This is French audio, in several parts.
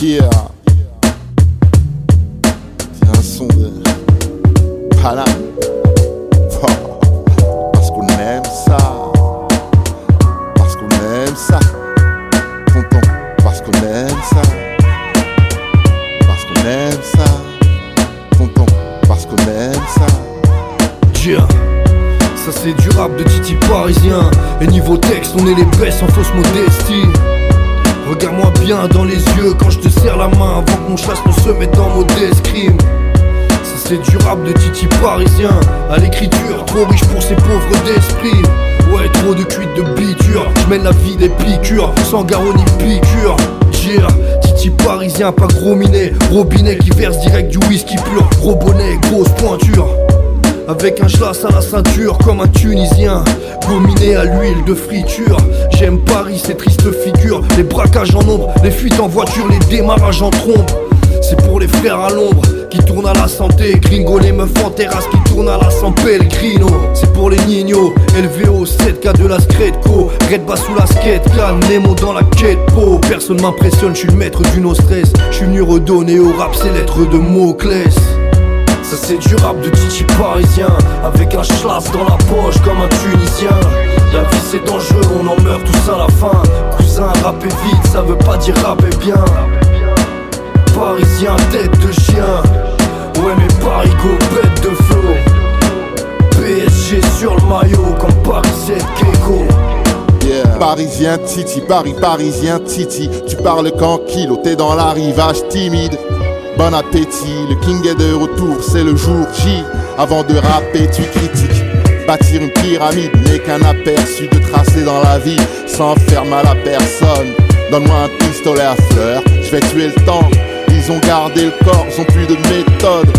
Yeah. C'est un son de Paname. Parce qu'on aime ça. Parce qu'on aime ça. Tonton, parce qu'on aime ça. Parce qu'on aime ça. Tonton, parce qu'on aime ça. Yeah. Ça c'est du rap de Titi parisien. Et niveau texte on est les best en fausse modestie. Regarde-moi bien dans les yeux quand je te serre la main avant que mon chasse ne se mette en mode escrime. Ça c'est du rap de Titi parisien. À l'écriture, trop riche pour ces pauvres d'esprit. Ouais, trop de cuites de biture. Je mène la vie des piqûres, sans garrot ni piqûre. Yeah, Titi parisien, pas gros minet. Robinet qui verse direct du whisky pur. Gros bonnet, grosse pointure. Avec un schlass à la ceinture comme un Tunisien. Gominé à l'huile de friture. J'aime Paris, ces tristes figures. Les braquages en ombre, les fuites en voiture, les démarrages en trombe. C'est pour les frères à l'ombre qui tournent à la santé. Gringo, les meufs en terrasse qui tournent à la San Pellegrino. C'est pour les nignos, élevés au 7K de la Scredco. Red bas sous la skate, can, Nemo dans la quête po. Personne m'impressionne, je suis le maître du no stress. Je suis venu redonner au rap ses lettres de Moclès. Ça c'est du rap de Titi parisien. Avec un schlass dans la poche comme un Tunisien. La vie c'est dangereux, on en meurt tous à la fin. Cousin, rapper vite, ça veut pas dire rapper bien. Parisien, tête de chien. Ouais mais Paris go bête de flow. PSG sur le maillot comme Paris 7 Keiko. Yeah. Parisien Titi, Paris parisien Titi. Tu parles qu'en kilo, t'es dans l'arrivage timide. Bon appétit, le king est de retour, c'est le jour J. Avant de rapper, tu critiques. Bâtir une pyramide n'est qu'un aperçu de tracé dans la vie, sans faire mal à personne. Donne-moi un pistolet à fleurs, je vais tuer le temps. Ils ont gardé le corps, ils ont plus de méthode.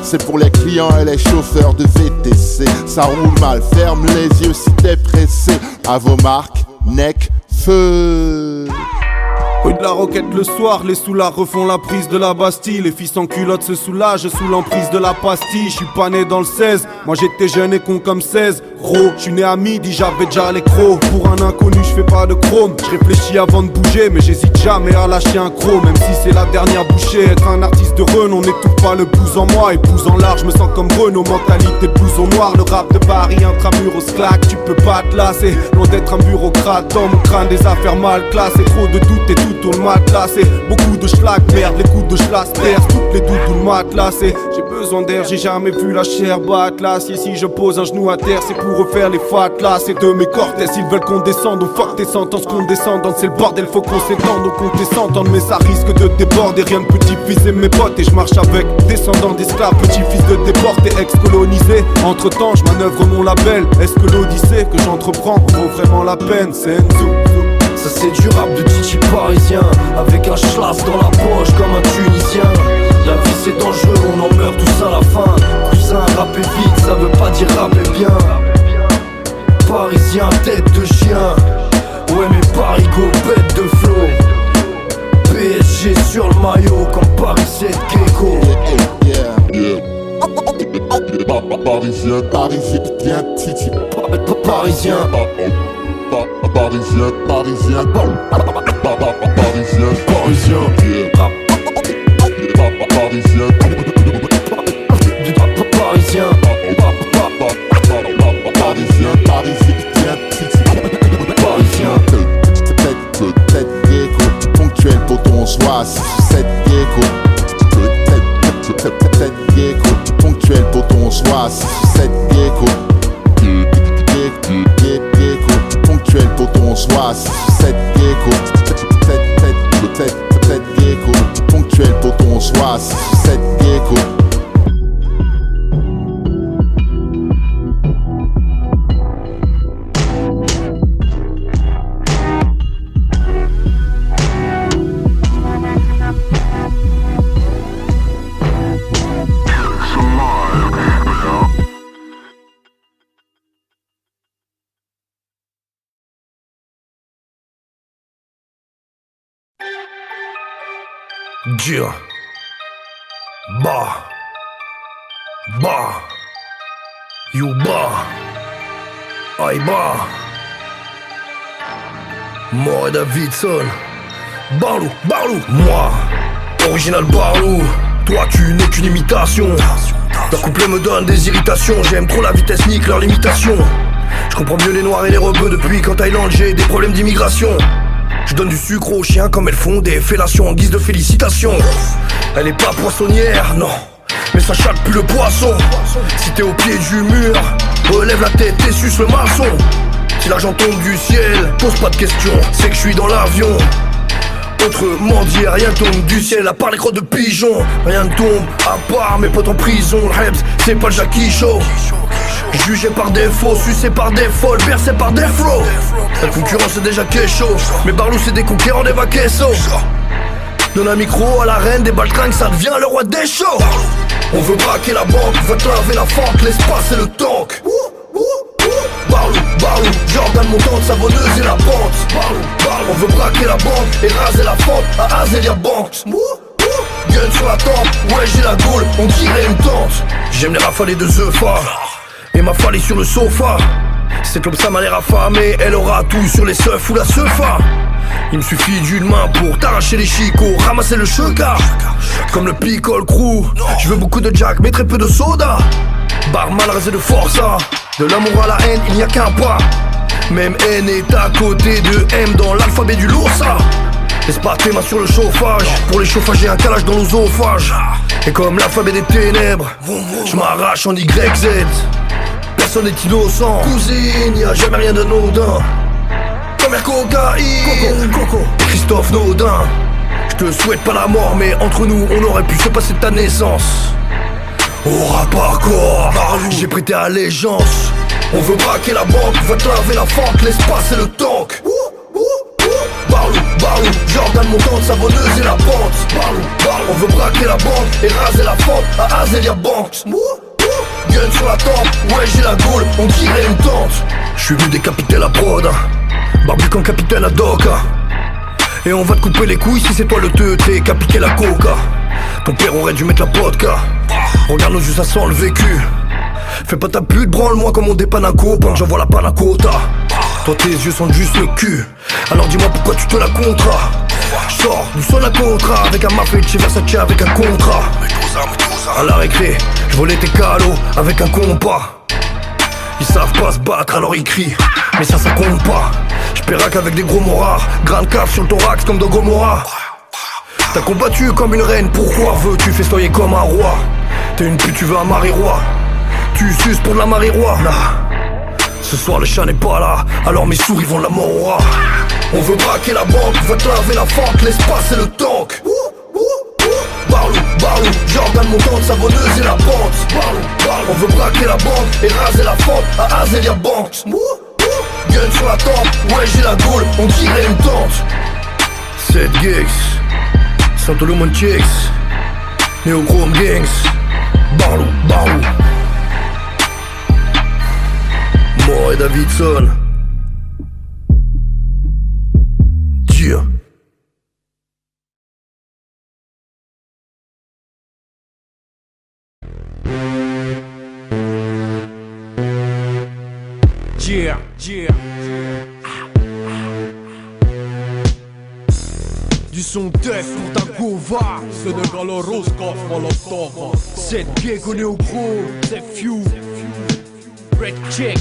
C'est pour les clients et les chauffeurs de VTC. Ça roule mal, ferme les yeux si t'es pressé. À vos marques, neck, feu. Rue de la Roquette le soir, les soulards refont la prise de la Bastille. Les filles sans culottes se soulagent sous l'emprise de la pastille. Je suis pas né dans le 16, moi j'étais jeune et con comme 16. Gros, je suis né à midi, j'avais déjà les crocs. Pour un inconnu, je fais pas de chrome. Je réfléchis avant de bouger, mais j'hésite jamais à lâcher un croc. Même si c'est la dernière bouchée, être un artiste de renom n'étouffe pas le blues en moi. Épouse en large, je me sens comme Renault, mentalité de blouson noir. Le rap de Paris, intramuros claque, tu peux pas te lasser. Loin d'être un bureaucrate, dans mon crâne des affaires mal classées. Trop de doutes et tout tourne mal classé. Beaucoup de schlag, merde, les coups de schlass percent toutes les doutes le matelassé. J'ai besoin d'air, j'ai jamais vu la chair battre l'acier. Si je pose un genou à terre, c'est pour refaire les fatlas. C'est de mes cortès, ils veulent qu'on descende. Oh fuck tes sentences qu'on descende. C'est le bordel, faut qu'on s'étende. Donc on descende, mais ça risque de déborder. Rien de petit fils et mes potes. Et je marche avec descendants d'esclaves, petit-fils de déportés, ex-colonisés. Entre temps, je manœuvre mon label. Est-ce que l'odyssée que j'entreprends vaut vraiment la peine? C'est Enzo. Ça c'est du rap de Titi parisien. Avec un schlass dans la poche comme un Tunisien. La vie c'est dangereux, on en meurt tous à la fin. Cousin, rapper vite, ça veut pas dire rapper bien. Parisien, tête de chien. Ouais mais Paris go bête de flow. PSG sur le maillot comme Paris 7 Keiko. Parisien, parisien, Titi. Parisien. Parisien, parisien, parisien, parisien, parisien, parisien, parisien, parisien, parisien, tête gecko, ponctuel poton, on soit 6 ou 7 gecko, tête gecko, ponctuel poton, on soit 6 ou 7 gecko. Ponctuel poton, on soit 6 ou 7 gecko. Tête gecko. Ponctuel poton, on soit 6 ou 7 gecko. Dia. Bah. Bah. You bah. Aïe bah. Moi Davidson. Barlou, moi, original Barlou. Toi tu n'es qu'une imitation. Leur couplet me donne des irritations. J'aime trop la vitesse, nique leur limitation. Je comprends mieux les noirs et les rebeux depuis qu'en Thaïlande j'ai des problèmes d'immigration. Je donne du sucre aux chiens comme elles font des fellations en guise de félicitations. Elle est pas poissonnière, non, mais ça chatte plus le poisson. Si t'es au pied du mur, relève la tête et suce le maçon. Si l'argent tombe du ciel, pose pas de questions, c'est que je suis dans l'avion. Autrement dit, rien tombe du ciel à part les crottes de pigeons. Rien ne tombe à part mes potes en prison. Le Rebs, c'est pas le Jackie Show. Jugé par défaut, sucé par des folles, bercé par des flots. La concurrence c'est déjà chaud, mais Barlou c'est des conquérants des vaquessos. Donne un micro à la reine des baltringues, ça devient le roi des shows. On veut braquer la banque, va te laver la fente, l'espace et le tank. Barlou, Jordan montante, savonneuse et la pente. Barlou, on veut braquer la banque et raser la fente à Azelia Bank. Gun sur la tempe, ouais j'ai la gaule, on dirait une tente. J'aime les rafales de Zeufa et ma fallée sur le sofa. Cette lobe ça m'a l'air affamée, elle aura tout sur les seufs ou la seufa. Il me suffit d'une main pour t'arracher les chicots, ramasser le cheka. Comme le Picole Crew, je veux beaucoup de Jack mais très peu de soda. Barman rasé de força, de l'amour à la haine il n'y a qu'un pas. Même N est à côté de M dans l'alphabet du Losa. Laisse pas tes mains sur le chauffage, pour les chauffages j'ai un calage dans l'osophage. Et comme l'alphabet des ténèbres, je m'arrache en YZ. Personne n'est innocent, cousine, y'a jamais rien d'anodin. Première cocaïne, Coco, Christophe Naudin. Je te souhaite pas la mort mais entre nous on aurait pu se passer de ta naissance. Au rap hardcore, j'ai prêté allégeance. On veut braquer la banque, va te laver la fente, l'espace et le tank. Barlou, Jordan montante, savonneuse et la pente. Barlou, on veut braquer la banque et raser la fente à Azelia Bank. Gun sur la tempe, ouais j'ai la gaule, on dirait une tente. Je suis venu décapiter la prod, barbu comme capitaine à Doka. Et on va te couper les couilles si c'est toi le teutré qui a piqué la coca. Ton père aurait dû mettre la vodka. Regarde nos yeux, ça sent le vécu. Fais pas ta pute, branle-moi comme on dépanne un copain, j'envoie la panne à quota. Toi tes yeux sentent juste le cul, alors dis-moi pourquoi tu te la contras. J'sors du son à contrat, avec un mafé chez Versace avec un contrat. À la récré, j'volais tes calots avec un compas. Ils savent pas se battre alors ils crient, mais ça compte pas. J'péraque avec des gros moras, grande cave sur le thorax comme de Gomorrah. T'as combattu comme une reine, pourquoi veux-tu festoyer comme un roi? T'es une pute, tu veux un mari-roi. Tu suces pour de la mari-roi. Ce soir le chat n'est pas là, alors mes souris vont de la mort au rat. On veut braquer la banque, va te laver la fente, l'espace et le tank. Barlou, Jordan montante, savonneuse et la pente. Barlou, on veut braquer la banque et raser la fente à Azelia Bank. Gun sur la tempe, ouais j'ai la gaule, on dirait une tente. 7 gigs, Santolomon Chicks, Neochrome Gangs. Barlou, Moore et Davidson. Dieu. Du son def pour ta gova. Sénégal Roscoff, Molotov. 7 gigs au néo-pro, c'est few. Red check.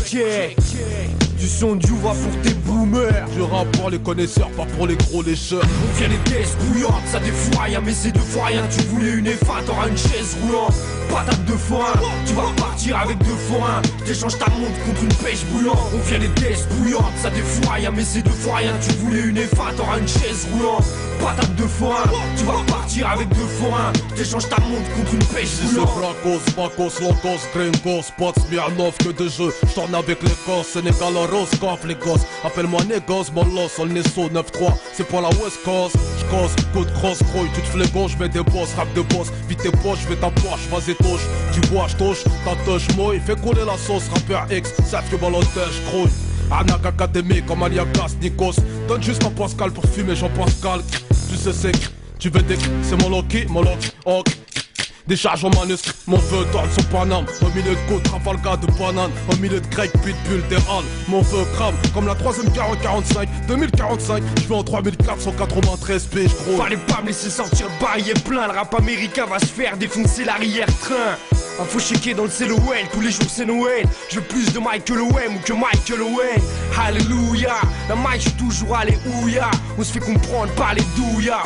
Du son d'Uva pour tes boomers. Je rappe pour les connaisseurs, pas pour les gros lécheurs. On vient les tests bouillantes, ça défouraille rien, mais c'est deux fois rien. Tu voulais une F1, t'auras une chaise roulante. Patate de forain, tu vas repartir avec deux forains. T'échanges ta montre contre une pêche bouillante. On vient les tests bouillantes, ça défouraille rien, mais c'est deux fois rien. Tu voulais une F1, t'auras une chaise roulante. Patate de forain, tu vas repartir avec deux forains. T'échanges ta montre contre une pêche bouillante. C'est Bracos, Macos, Locos, Gringos, Spots, Smirnov, que de jeux. J'tourne avec les gosses, Sénégal, Roscoff, les gosses. Appelle-moi Négos, Molos, Olnesso, 9-3. C'est pour la West Coast. J'cose, coup de cross, grouille, tu te flégon, j'mets des boss, rap de boss. Vite tes poches, j'vais ta poche, vas-y touche. Tu bois, j'touche, ta touche, mouille. Fais couler la sauce, rappeur X, savent que balotage, grouille. Arnaque académique comme Aliagas, Nikos. Donne juste un Pascal pour fumer Jean-Pascal. Tu sais c'est, tu veux des c'est mon Loki, ok. des charges en manuscrit. Mon feu donne son Paname, au milieu de côte, Trafalgar de banane, au milieu de grec, pitbull, des halles. Mon feu crame comme la 3ème guerre en 45, 2045. Je vais en 3493 piges, gros. Fallait pas me laisser sortir le barillet plein. Le rap américain va se faire défoncer l'arrière-train. Faut checker dans le CLOL, tous les jours c'est Noël. Je veux plus de Michael Owen ou que Michael Owen. Alléluia, la mic je suis toujours alléluia. On se fait comprendre par les douillas.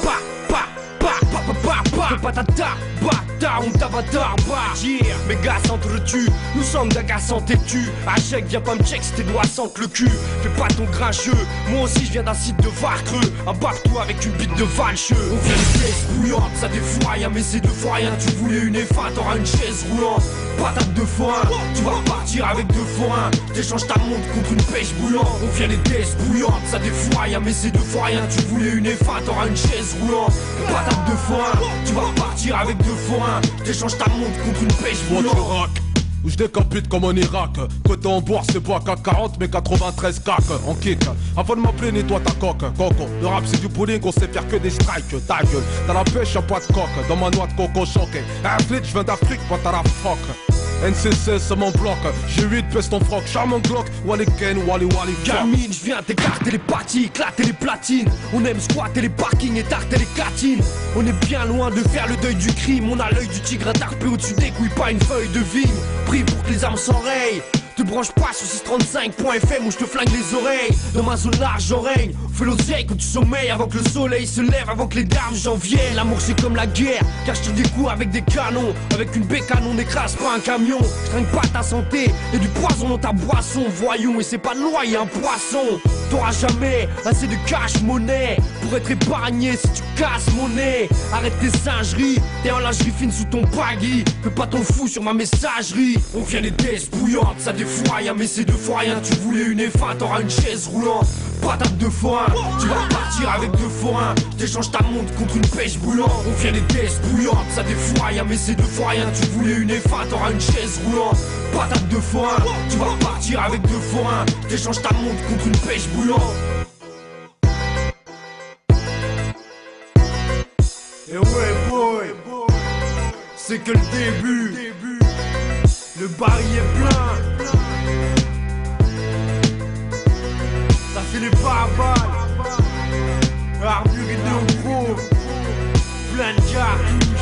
Patata, bata, on t'avatar, bah. Yeah, mes gars s'entretuent, nous sommes d'un gars sans têtu. Achèque, viens pas me check si tes doigts sentent le cul. Fais pas ton grincheux, moi aussi je viens d'un site de Varcreux. Embarque-toi avec une bite de valcheux. On vient des pièces bouillantes, ça défouraille, mais c'est deux fois rien. Tu voulais une F1, t'auras une chaise roulante. Patate de foin, tu vas partir avec deux forains. T'échanges ta montre contre une pêche bouillante. On vient des pièces bouillantes, ça défouraille, mais c'est deux fois rien. Tu voulais une F1, t'auras une chaise roulante. Patate de foin, tu vas partir avec deux forains. T'échanges ta montre contre une pêche boulante. Où je décapite comme en Irak. Côté en bourse c'est pas CAC 40 mais 93 cac en kick. Avant de m'appeler nettoie ta coque, coco. Le rap c'est du bowling, on sait faire que des strikes. Ta gueule, dans la pêche y'a pas de coque. Dans ma noix de coco choqué. Athlète, je viens d'Afrique, pas ta la fuck. NC16 ça m'en bloque. G8 pèse ton froc, charmant Glock. Wally Ken, Wally Gamine, je viens t'écarter les parties, éclater les platines. On aime squatter les parkings et tarter les catines. On est bien loin de faire le deuil du crime. On a l'œil du tigre tarpé au-dessus des couilles, pas une feuille de vigne. Pris pour que les armes s'enrayent. Te branche pas sur 635.fm où je te flingue les oreilles. Dans ma zone large j'en règne. Fais l'oseille quand tu sommeilles avant que le soleil se lève, avant que les dames j'en viennent. L'amour c'est comme la guerre, car je tire des coups avec des canons. Avec une bécane on n'écrase pas un camion. Je trinque pas ta santé et du poison dans ta boisson. Voyons, et c'est pas de loi, y'a un poisson. T'auras jamais assez de cash monnaie pour être épargné si tu casses mon nez. Arrête tes singeries, t'es en lingerie fine sous ton baggy. Fais pas ton fou sur ma messagerie. On vient des tests bouillantes, ça défouraille, mais c'est deux fois rien. Tu voulais une F1, t'auras une chaise roulante. Patate de forain, tu vas partir avec deux forains. T'échanges ta montre contre une pêche bouillante. On vient des tests bouillantes, ça défouraille, mais c'est deux fois rien. Tu voulais une F1, t'auras une chaise roulante. Patate de forain, tu vas partir avec deux forains. T'échanges ta montre contre une pêche bouillante. Et ouais boy, c'est que le début. Le baril est plein. Ça c'est les barbares. Armure et deux gros. Plein de cartouches.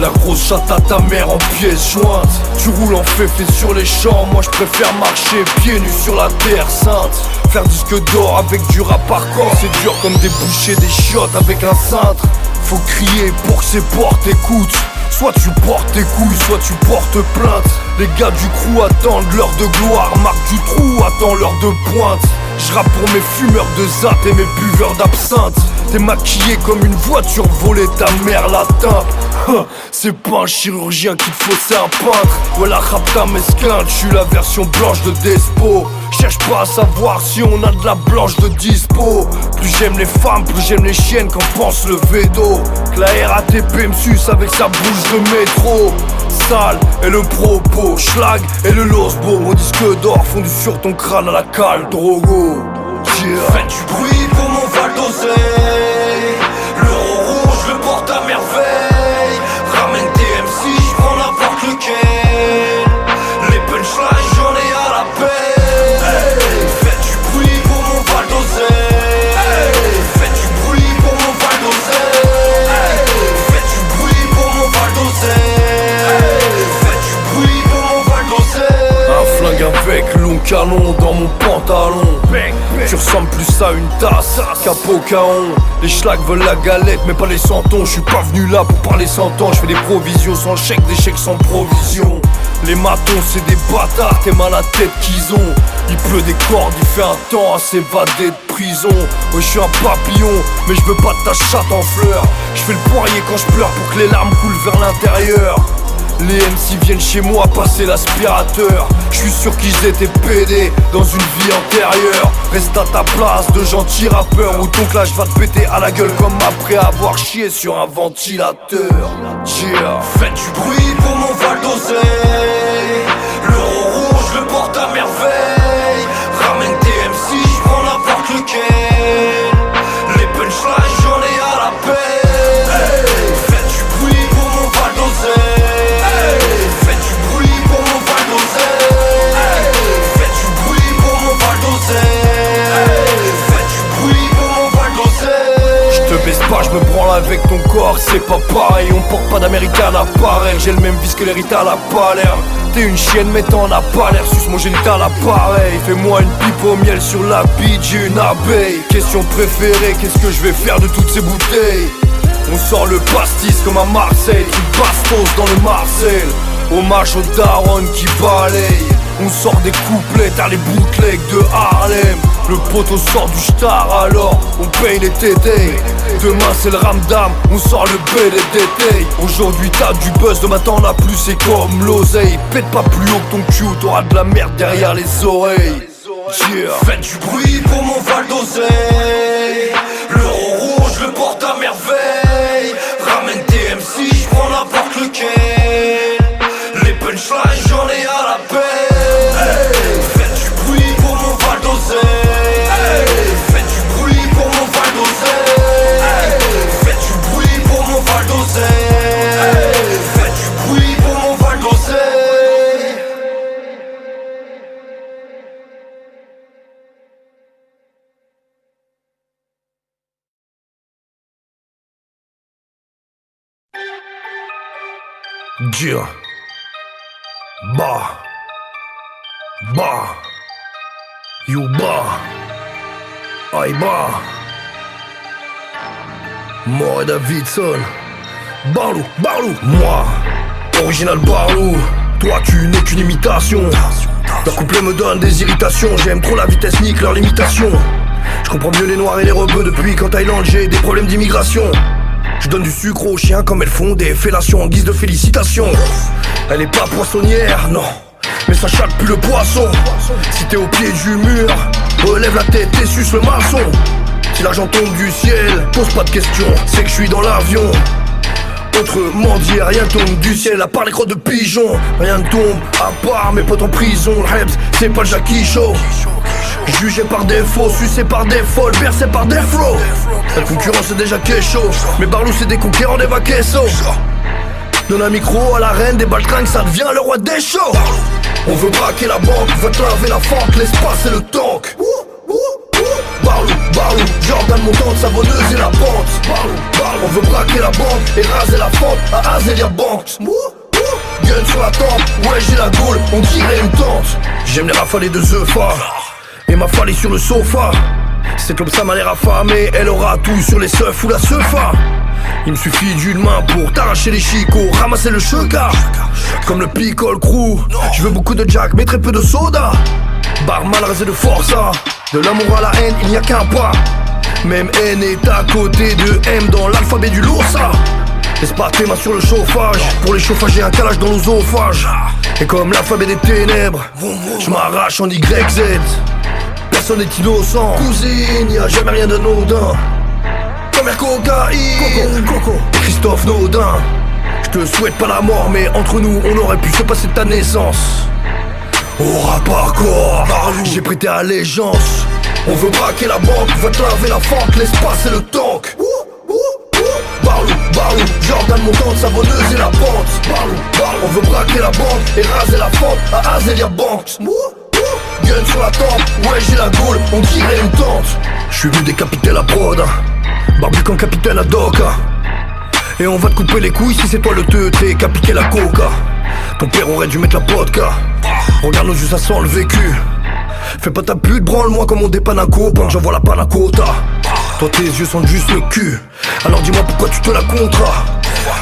La grosse chatte à ta mère en pièces jointes. Tu roules en féfé sur les champs. Moi je préfère marcher pieds nus sur la terre sainte. Faire disque d'or avec du rap hardcore, c'est dur comme déboucher des chiottes avec un cintre. Faut crier pour que ces portes écoutent. Soit tu portes tes couilles, soit tu portes plainte. Les gars du crew attendent l'heure de gloire. Marc du trou attend l'heure de pointe. Je rappe pour mes fumeurs de zap et mes buveurs d'absinthe. T'es maquillé comme une voiture volée, ta mère la teinte. C'est pas un chirurgien qu'il faut, c'est un peintre. Ouais la rapta mesquin, je suis la version blanche de Despo. Cherche pas à savoir si on a de la blanche de dispo. Plus j'aime les femmes, plus j'aime les chiennes qu'en pense le Védo. Que la RATP me suce avec sa bouche de métro. Sale et le propos, schlag et le losbo. Mon disque d'or fondu sur ton crâne à la cale, drogo. Faites du bruit pour mon Val d'Oseille. L'euro rouge, je le porte à merveille. Ramène tes MC, je prends n'importe lequel. Les punchlines, j'en ai à la paix. Faites du bruit pour mon Val d'Oseille. Faites du bruit pour mon Val d'Oseille. Faites du bruit pour mon Val d'Oseille. Faites du bruit canon dans mon pantalon. Tu ressembles plus à une tasse qu'à Pocaon. Les schlags veulent la galette mais pas les centons. Je suis pas venu là pour parler 100 ans. Je fais des provisions sans chèque, des chèques sans provision. Les matons c'est des bâtards, t'es mal à la tête qu'ils ont. Il pleut des cordes, il fait un temps à s'évader de prison. Ouais je suis un papillon, mais je veux pas de ta chatte en fleurs. Je fais le poirier quand je pleure pour que les larmes coulent vers l'intérieur. Les MC viennent chez moi passer l'aspirateur. Je suis sûr qu'ils étaient pédés dans une vie antérieure. Reste à ta place de gentil rappeur, ou ton clash va te péter à la gueule comme après avoir chié sur un ventilateur. Yeah. Faites du bruit pour mon Val d'Oseille. L'euro rouge le porte à merveille. Ramène tes MC, j'prends n'importe lequel. Les punchlines j'en ai à la peine. Hey. Faites du bruit pour mon Val d'Oseille. Je me branle avec ton corps, c'est pas pareil. On porte pas d'américain à l'appareil. J'ai le même vice que l'héritage à la Palerme. T'es une chienne mais t'en as pas l'air. Suce mon génital à l'appareil. Fais-moi une pipe au miel sur la bite, j'ai une abeille. Question préférée, qu'est-ce que je vais faire de toutes ces bouteilles? On sort le pastis comme à Marseille. Truc bastos dans le Marcel. Hommage aux darons qui balayent. On sort des couplets, t'as les bootlegs de Harlem. Le poteau sort du star alors on paye les tétés. Demain c'est le ramdam, on sort le BDDT. Aujourd'hui t'as du buzz, demain t'en as plus, c'est comme l'oseille. Pète pas plus haut que ton cul, t'auras de la merde derrière les oreilles. Yeah. Faites du bruit pour mon Val d'Oseille. L'euro rouge le porte à merveille. Ramène tes MC, j'prends n'importe lequel. Les punchlines j'en ai à la peine. Hey. Faites du bruit pour mon Val d'Oseille. Hey. Faites du bruit pour mon Val d'Oseille. Hey. Faites du bruit pour mon Val d'Oseille. Hey. Faites du bruit pour mon Val d'Oseille. Dia Bah Bah You Bah Aïe Bah Moi et Davidson Barlou, Barlou Moi, original Barlou. Toi tu n'es qu'une imitation. Leur couplet me donne des irritations. J'aime trop la vitesse, nique leur limitation. Je comprends mieux les noirs et les rebeux depuis qu'en Thaïlande j'ai des problèmes d'immigration. Je donne du sucre aux chiens comme elles font des fellations en guise de félicitations. Elle est pas poissonnière, non, mais ça chatte plus le poisson. Si t'es au pied du mur, relève la tête et suce le maçon. Si l'argent tombe du ciel, pose pas de questions, c'est que je suis dans l'avion. Autrement dit, rien tombe du ciel à part les crottes de pigeons. Rien ne tombe à part mes potes en prison. Le Hebs, c'est pas le Jackie Show. Jugé par défaut, sucé par des folles, bercé par des flots. La concurrence c'est déjà chaud, mais Barlou c'est des conquérants des vaquessos. Donne un micro à la reine des baltringues, ça devient le roi des shows. On veut braquer la banque, veut te laver la fente, l'espace et le tank. Barlou, Barlou, Jordan montante, savonneuse et la pente. Barlou, Barlou, on veut braquer la banque et raser la fente à Azelia Bank. Gun sur la tempe, ouais j'ai la gaule, on dirait une tente. J'aime les rafales de Zeufa et ma fallée sur le sofa. Cette lobe ça m'a l'air affamée, elle aura tout sur les seufs ou la seufa. Il me suffit d'une main pour t'arracher les chicots, ramasser le cheka. Comme le Picole Crew, je veux beaucoup de Jack mais très peu de soda. Barman rasé de força, de l'amour à la haine il n'y a qu'un pas. Même N est à côté de M dans l'alphabet du Losa. Laisse pas tes mains sur le chauffage, pour les chauffages j'ai un calage dans l'osophage. Et comme l'alphabet des ténèbres, je m'arrache en YZ. Personne n'est innocent, cousine, y'a jamais rien d'anodin. Première cocaïne, Coco, Christophe Naudin. Je te souhaite pas la mort, mais entre nous on aurait pu se passer de ta naissance. Au rap hardcore, j'ai prêté allégeance. On veut braquer la banque, va te laver la fente, l'espace et le tank. Barlou, Barlou, Jordan montante, savonneuse et la pente. Barlou, Barlou, on veut braquer la banque et raser la fente à Azelia Bank. Gun sur la tempe, ouais j'ai la gaule, on dirait une tente. Je suis venu décapiter la prod, barbu comme capitaine à Doka. Et on va te couper les couilles si c'est toi le teutré qu'a piqué la coca. Ton père aurait dû mettre la vodka. Regarde nos yeux, ça sent le vécu. Fais pas ta pute, branle-moi comme on dépanne un copain, j'envoie la panacota. Toi tes yeux sentent juste le cul, alors dis-moi pourquoi tu te la contras.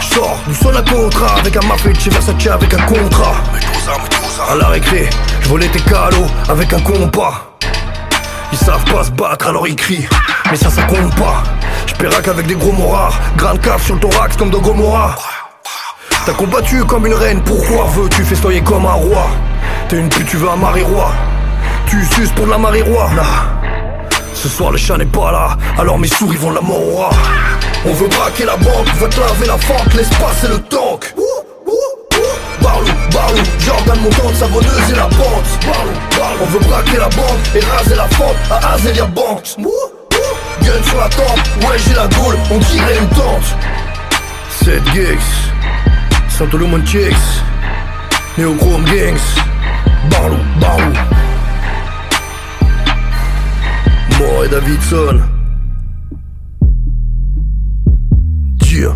J'sors du sol à contrat, avec un mafé chez Versace avec un contrat. À la récré, j'volais tes calots avec un compas. Ils savent pas se battre alors ils crient, mais ça compte pas. J'péraque avec des gros morards, grain de cave sur le thorax comme de Gomorrah. T'as combattu comme une reine, pourquoi veux-tu festoyer comme un roi? T'es une pute, tu veux un mari-roi. Tu suces pour de la marijuana. Ce soir le chat n'est pas là, alors mes souris vont de la mort au rat. On veut braquer la banque, on veut te laver la fente, l'espace et le tank. Barlou, Jordan montante, savonneuse et la pente. On veut braquer la banque et raser la fente à Azelia Bank. Gun sur la tempe, ouais j'ai la gaule, on dirait une tente. 7 gigs, Saint-Olomon Chicks, Neochrome Gangs, Barlou. Moore et Davidson. Dieu.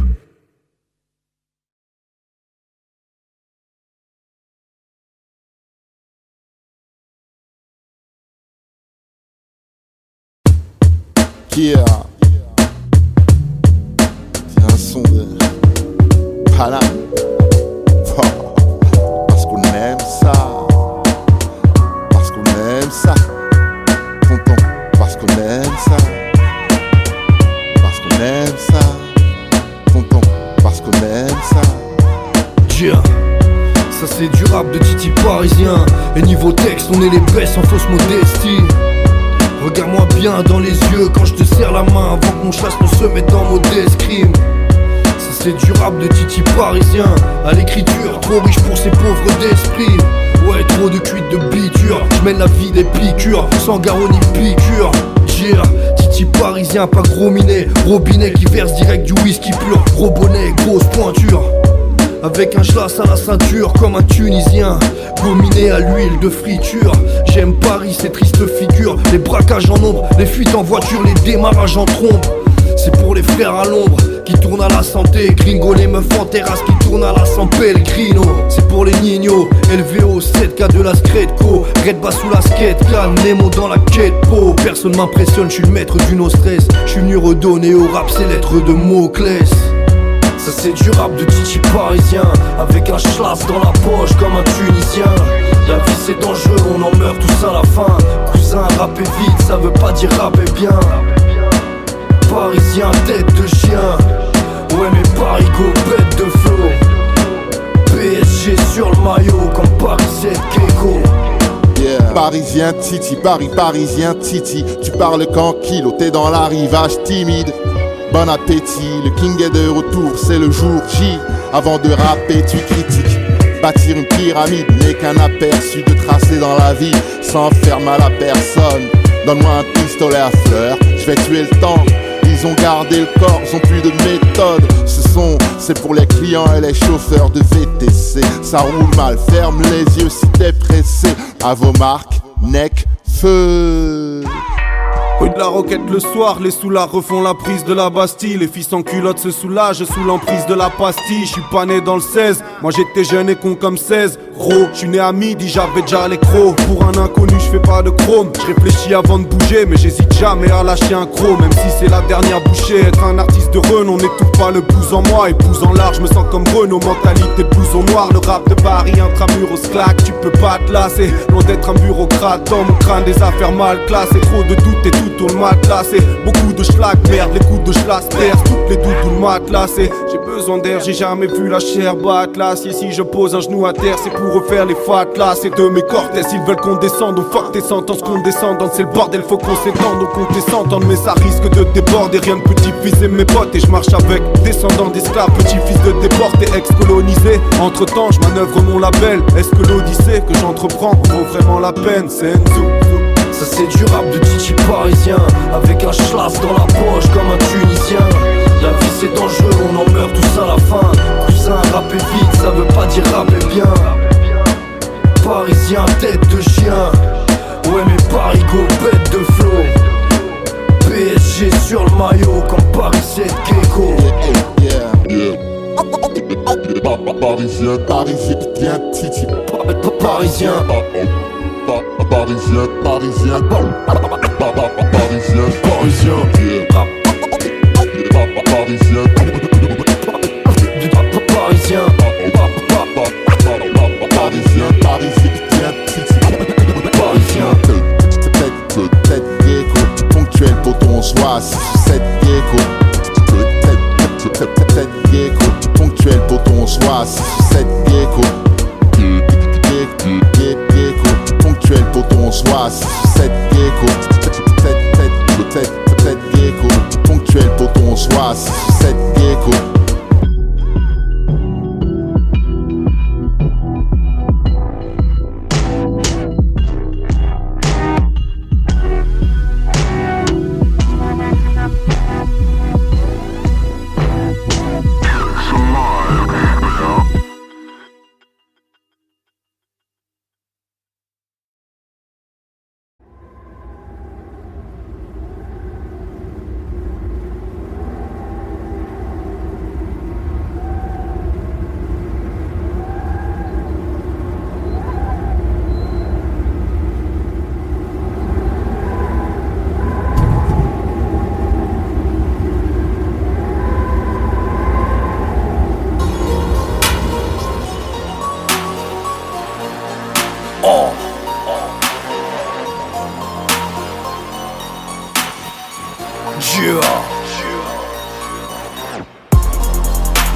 Yeah. C'est un son de Paname. Parce qu'on aime ça. Parce qu'on aime ça. Tonton, parce qu'on aime ça. Parce qu'on aime ça. Tonton, parce qu'on aime ça. Yeah. Ça c'est du rap de Titi parisien. Et niveau texte, on est les best en fausse modestie. Regarde-moi bien dans les yeux quand je te serre la main avant que mon chasse ne se mette en mode escrime. Ça c'est du rap de Titi parisien. À l'écriture, trop riche pour ces pauvres d'esprit. Ouais, trop de cuites de biture. J'mène la vie des piqûres, sans garrot ni piqûre. Yeah, Titi parisien, pas gros minet. Robinet qui verse direct du whisky pur. Gros bonnet, grosse pointure. Avec un schlass à la ceinture comme un Tunisien, gominé à l'huile de friture. J'aime Paris, ces tristes figures. Les braquages en ombre, les fuites en voiture, les démarrages en trombe. C'est pour les frères à l'ombre qui tournent à la santé. Gringo, les meufs en terrasse qui tournent à la San Pellegrino. C'est pour les nignos, élevés au 7K de la Scredco. Red bas sous la skate, can, Nemo dans la quête po. Personne m'impressionne, je suis le maître du no stress. Je suis venu redonner au rap ses lettres de Moclès. Ça c'est du rap de Titi parisien, avec un schlass dans la poche comme un Tunisien. La vie c'est dangereux, on en meurt tous à la fin. Cousin, rapper vite, ça veut pas dire rapper bien. Parisien, tête de chien. Ouais mais Parigo, bête de flow. PSG sur le maillot comme Paris 7 Keiko. Yeah. Parisien Titi, parisien Titi. Tu parles qu'en kilo, t'es dans l'arrivage timide. Bon appétit, le king est de retour, c'est le jour J. Avant de rapper, tu critiques. Bâtir une pyramide n'est qu'un aperçu de tracé dans la vie, sans faire mal à personne. Donne-moi un pistolet à fleurs, je vais tuer le temps. Ils ont gardé le corps, ils ont plus de méthode. C'est pour les clients et les chauffeurs de VTC. Ça roule mal, ferme les yeux si t'es pressé. À vos marques, neck, feu. Rue de la Roquette le soir, les soulards refont la prise de la Bastille. Les filles sans culottes se soulagent sous l'emprise de la pastille. Je suis pas né dans le 16, moi j'étais jeune et con comme 16. Gros, je suis né à midi, j'avais déjà les crocs. Pour un inconnu, je fais pas de chrome. Je réfléchis avant de bouger, mais j'hésite jamais à lâcher un croc. Même si c'est la dernière bouchée, être un artiste de renom n'étouffe pas le blues en moi. Et blues en large, je me sens comme Renault. Mentalité de blouson noir, le rap de Paris, intramuros claque. Tu peux pas te lasser, loin d'être un bureaucrate. Dans mon crâne, des affaires mal classées. Trop de doutes et tout tourne mal classé. Beaucoup de schlag, merde, les coups de schlass percent. Toutes les doutes, tout le matelassé. J'ai besoin d'air, j'ai jamais vu la chair battre l'acier. Si je pose un genou à terre, c'est pour refaire les fatlas. C'est de mes cortèges, ils veulent qu'on descende. Oh fuck tes sentences, qu'on descende. C'est le bordel, faut qu'on s'étende. Donc on descende, mais ça risque de déborder. Rien de petit-fils et mes potes. Et je marche avec descendants d'esclaves, petit-fils de déportés, ex-colonisés. Entre temps, je manœuvre mon label. Est-ce que l'odyssée que j'entreprends vaut vraiment la peine? C'est Enzo. Ça c'est du rap de Titi parisien, avec un schlass dans la poche comme un Tunisien. La vie c'est dangereux, on en meurt tous à la fin. Cousin, rapper vite, ça veut pas dire rapper bien. Parisien, tête de chien. Ouais mais Parigo, bête de flow. PSG sur le maillot comme Paris 7 Keiko. Parisien, Titi. Parisien. Parisien. parisien, parisien, parisien, parisien, parisien, Parisien, parisien, parisien, peut-être gecko, ponctuel poton, on se voit 6-7 gecko, peut-être gecko, ponctuel poton, on se voit 6-7 gecko, gecko, ponctuel poton, on se voit 6-7 gecko, peut-être gecko, ponctuel poton, on se voit 6-7 gecko.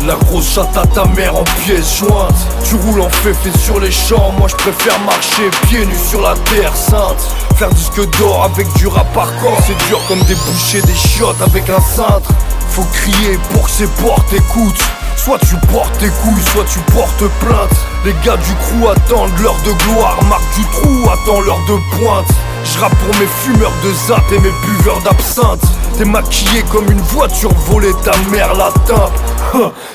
La grosse chatte à ta mère en pièces jointes. Tu roules en féfé sur les champs. Moi je préfère marcher pieds nus sur la terre sainte. Faire disque d'or avec du rap hardcore, c'est dur comme déboucher des chiottes avec un cintre. Faut crier pour que ces portes écoutent. Soit tu portes tes couilles, soit tu portes plainte. Les gars du crew attendent l'heure de gloire. Marc du trou attend l'heure de pointe. Je rappe pour mes fumeurs de zap et mes buveurs d'absinthe. T'es maquillé comme une voiture volée, ta mère la teinte.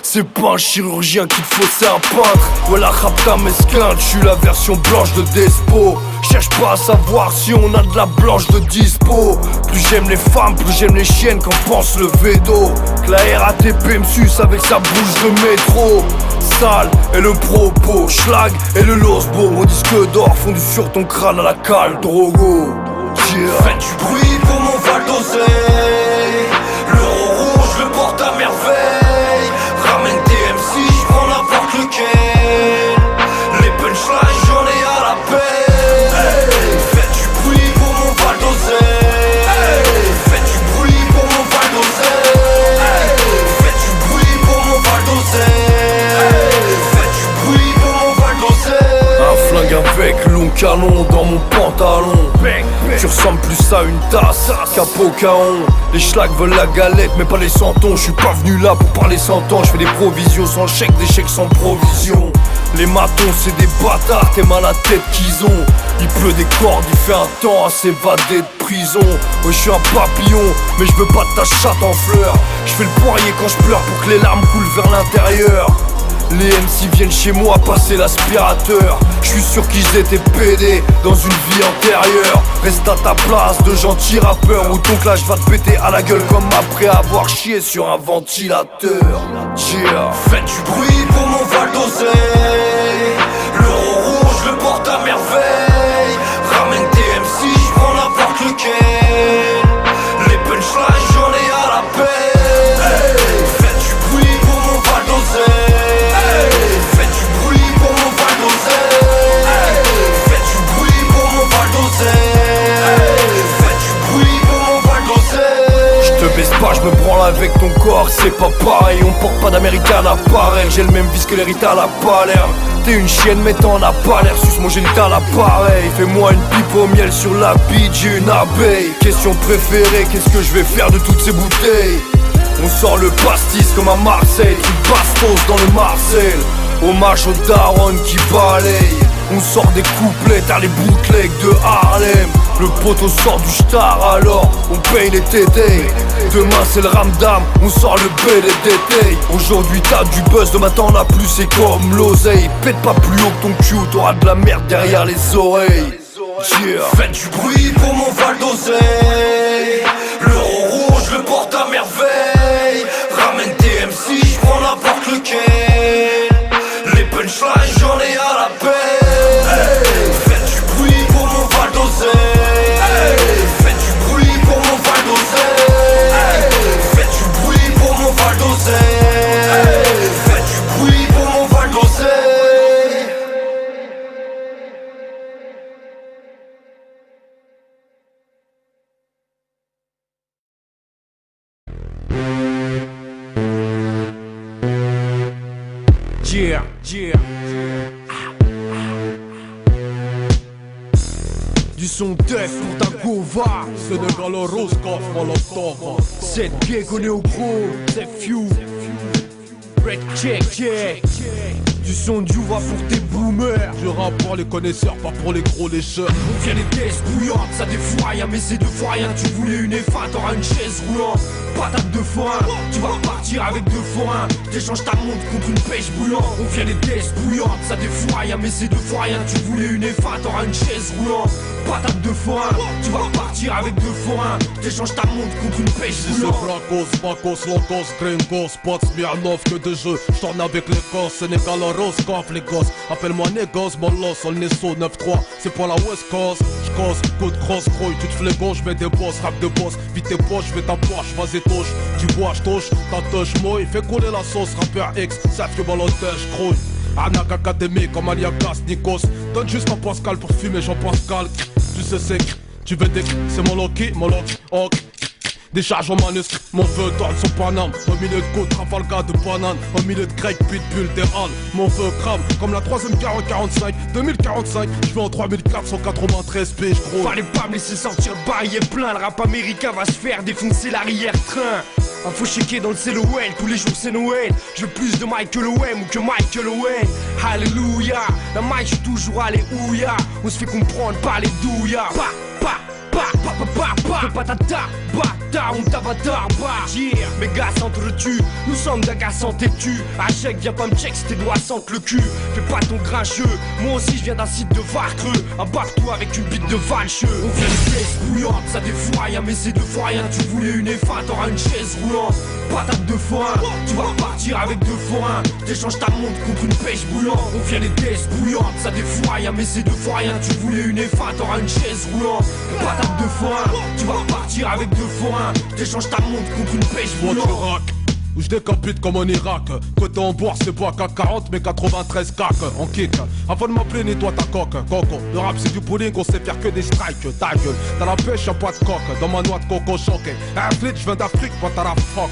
C'est pas un chirurgien qu'il te faut, c'est un peintre. Ouais la rap ta mesquin, je suis la version blanche de Despo. Cherche pas à savoir si on a de la blanche de dispo. Plus j'aime les femmes, plus j'aime les chiennes qu'en pense le Védo. Que la RATP me suce avec sa bouche de métro. Sale et le propos, schlag et le losbo. Mon disque d'or fondu sur ton crâne à la cale drogo. Faites du bruit pour mon Val d'Oseille. L'euro rouge le porte à merveille. Ramène tes MC, j'prends n'importe lequel. Les punchlines j'en ai à la peine. Faites du bruit pour mon Val d'Oseille. Faites du bruit pour mon Val d'Oseille. Faites du bruit pour mon Val d'Oseille. Faites du bruit pour mon Val d'Oseille. Un flingue avec long canon dans mon pantalon. Tu ressembles plus à une tasse qu'à Pocahon. Les schlags veulent la galette mais pas les centons. Je suis pas venu là pour parler 100 ans. Je fais des provisions sans chèque, des chèques sans provision. Les matons c'est des bâtards, t'es mal à la tête qu'ils ont. Il pleut des cordes, il fait un temps à s'évader de prison. Ouais je suis un papillon, mais je veux pas de ta chatte en fleurs. Je fais le poirier quand je pleure pour que les larmes coulent vers l'intérieur. Les MC viennent chez moi passer l'aspirateur. Je suis sûr qu'ils étaient pédés dans une vie antérieure. Reste à ta place de gentil rappeur ou ton clash va te péter à la gueule comme après avoir chié sur un ventilateur. Faites du bruit pour mon Val d'Oseille. L'euro rouge le porte à merveille. Ramène tes MC, j'prends n'importe lequel. Les punchlines j'en ai à la peine. Faites du bruit pour mon Val d'Oseille. Faites du bruit pour mon Val d'Oseille. Faites du bruit pour mon Val d'Oseille. Faites du bruit pour mon Val d'Oseille. Je te baisse pas, je me branle avec ton corps, c'est pas pareil. On porte pas d'américaine à pareil. J'ai le même vice que les Rita à la Palerme. T'es une chienne mais t'en as pas l'air. Suce mon génital à l'appareil. Fais-moi une pipe au miel sur la bite, j'ai une abeille. Question préférée, qu'est-ce que je vais faire de toutes ces bouteilles? On sort le pastis comme à Marseille. Truc bastos dans le Marcel. Hommage aux darons qui balayent. On sort des couplets, t'as les bootlegs de Harlem. Le poteau sort du star alors on paye les tétés. Demain c'est le ramdam, on sort le BDDT. Aujourd'hui t'as du buzz, demain t'en as plus, c'est comme l'oseille. Pète pas plus haut que ton cul, t'auras de la merde derrière les oreilles. Faites du bruit pour mon Val d'Oseille. L'euro rouge le porte à merveille. Ramène tes MC, j'prends n'importe lequel. Les punchlines j'en ai à la peine. Faites du bruit pour mon Val d'Oseille. Yeah. Du son def pour ta gova. Sénégal Roscoff, Molotov. Cette gig on est au gros. C'est few. Red check. Du son du va pour tes boomers. Je rappe pour les connaisseurs, pas pour les gros lécheurs. On vient les tests bouillantes, ça défoue rien, mais c'est deux fois rien. Tu voulais une F1, t'auras une chaise roulante. Patate de forain, tu vas repartir avec deux forains. T'échanges ta montre contre une pêche bouillante. On vient les tests bouillantes, ça défoue rien, mais c'est deux fois rien. Tu voulais une F1, t'auras une chaise roulante. Patate de forain, tu vas repartir avec deux forains. T'échanges ta montre contre une pêche bouillante. C'est Bracos, Locos, Gringos, Spots, Smirnov, que de jeux. J'tourne avec les gosses, Sénégal Roscoff, les gosses. Appelle-moi Négos, Molos, Olnesso 9-3. C'est pour la West Coast. J'cose, coup de cross, croy. Tu te flégon, j'mets des boss, rap de boss. Vite tes poches, j'vais ta poche, vas-y touche. Tu bois, j'touche, ta touche, moi. Fais couler la sauce, rappeur X. Savent que balotage, croy. Arnaque académique comme Aliagas, Nikos. Donne juste un Pascal pour fumer, Jean-Pascal. Tu sais c'est tu veux des c'est mon Loki, ok. Décharge en manuscrit, mon feu donne son Paname. Au milieu de côte, Trafalgar de banane. Au milieu de grec, pitbull, des halles. Mon feu crame, comme la 3ème 40-45 2045, je vais en 3493 piges, gros. Fallait pas me laisser sortir le barillet plein. Le rap américain va se faire défoncer l'arrière-train. Info checker dans le CLOL, tous les jours c'est Noël. Je veux plus de Michael Owen ou que Michael Owen. Alléluia, la mic j'suis toujours alléluia. On se fait comprendre par les douillas. Fais pas ta bâtard, on t'avatar, yeah. Mes gars s'entretuent, nous sommes d'un gars sans têtu. Achèque, viens pas me check si tes doigts sentent le cul. Fais pas ton grincheux, moi aussi je viens d'un site de Varcreux. Embarque-toi avec une bite de valcheux. On vient des pièces bouillantes, ça défoue rien, mais c'est deux fois rien. Tu voulais une F1, t'auras une chaise roulante. Patate de forain, tu vas repartir avec deux forains. T'échanges ta montre contre une pêche bouillante. On vient des tests bouillantes, ça défoue rien, mais c'est deux fois rien. Tu voulais une F1, t'auras une chaise roulante. Patate de forain, tu vas repartir avec deux forains. T'échanges ta montre contre une pêche bouillante. Où je décapite comme en Irak. Côté en bourse, c'est pas CAC 40 mais 93 cac en kick. Avant de m'appeler, nettoie ta coque, coco. Le rap c'est du bowling, on sait faire que des strikes. Ta gueule, dans la pêche y'a pas de coque. Dans ma noix de coco choqué. Athlète, je viens d'Afrique, pas ta la fuck.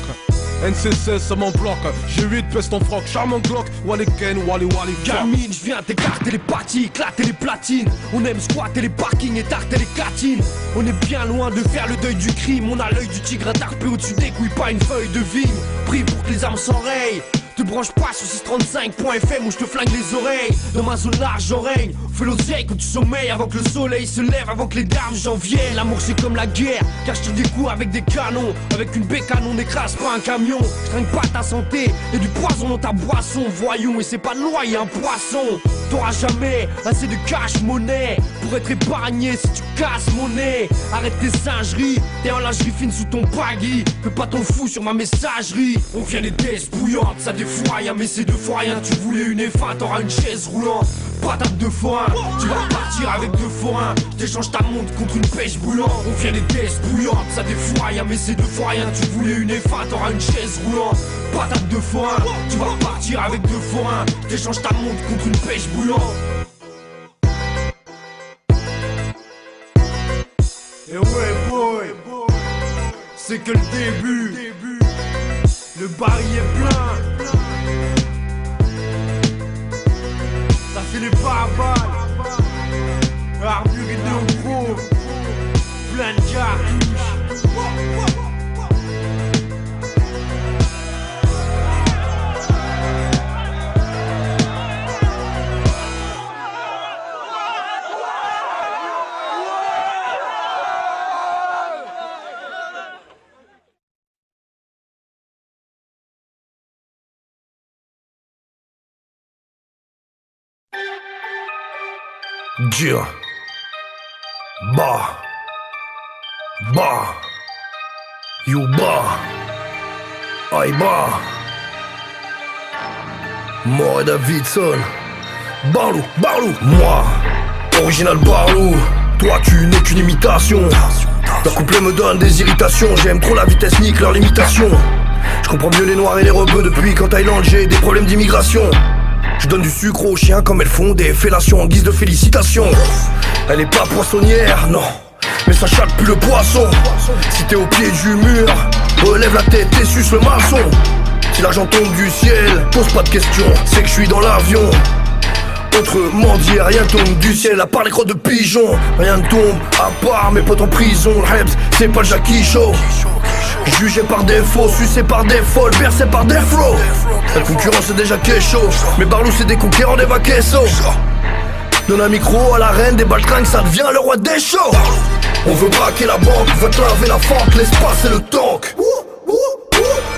NC16 c'est mon bloc, G8 pèse ton froc, charmant Glock, Wally Ken, Wally Gamine, je viens t'écarter les parties, éclater les platines. On aime squatter les parkings et tarter les catines. On est bien loin de faire le deuil du crime. On a l'œil du tigre tarpé au-dessus des couilles, pas une feuille de vigne. Pris pour que les armes s'enrayent. Te branche pas sur 635.fm où je te flingue les oreilles. Dans ma zone large j'en règne. Fais l'oseille quand tu sommeilles avant que le soleil se lève, avant que les dames j'en viennent. L'amour c'est comme la guerre, car je tire des coups avec des canons. Avec une bécane on n'écrase pas un camion. Je trinque pas ta santé et du poison dans ta boisson. Voyons, et c'est pas de loi, y'a un poisson. T'auras jamais assez de cash monnaie pour être épargné si tu casses mon nez. Arrête tes singeries, t'es en lingerie fine sous ton baggy. Fais pas ton fou sur ma messagerie. On vient les tests bouillantes, ça défoue rien, mais c'est deux fois rien. Tu voulais une F1, t'auras une chaise roulante. Patate de forain, tu vas repartir avec deux forains. T'échanges ta montre contre une pêche bouillante. On vient les tests bouillantes, ça défoue rien, mais c'est deux fois rien. Tu voulais une F1, t'auras une chaise roulante. Patate de forain, tu vas repartir avec deux forains. T'échanges ta montre contre une pêche bouillante. Et ouais boy, c'est que le début. Le baril est plein. Ça c'est les barbares. Armure et deux gros. Plein de cartouches. Dia Ba You Ba Aïe Ba Moi Davidson Barlou Moi Original Barlou. Toi tu n'es qu'une imitation. Leur couplet me donne des irritations. J'aime trop la vitesse, nique leur limitation. Je comprends mieux les noirs et les rebeux depuis qu'en Thaïlande j'ai des problèmes d'immigration. Je donne du sucre aux chiens comme elles font des fellations en guise de félicitations. Elle est pas poissonnière, non, mais ça chatte plus le poisson. Si t'es au pied du mur, relève la tête et suce le maçon. Si l'argent tombe du ciel, pose pas de questions, c'est que je suis dans l'avion. Autrement dit, rien tombe du ciel à part les crottes de pigeons. Rien ne tombe à part mes potes en prison. Le Rebs, c'est pas le Jackie Show. Jugé par défaut, sucé par des folles, bercé par des flots. La concurrence c'est déjà chaud. Mes barlous c'est des conquérants des vaquessos. Donne un micro à la reine des baltringues, ça devient le roi des shows. On veut braquer la banque, va te laver la fente, l'espace et le tank.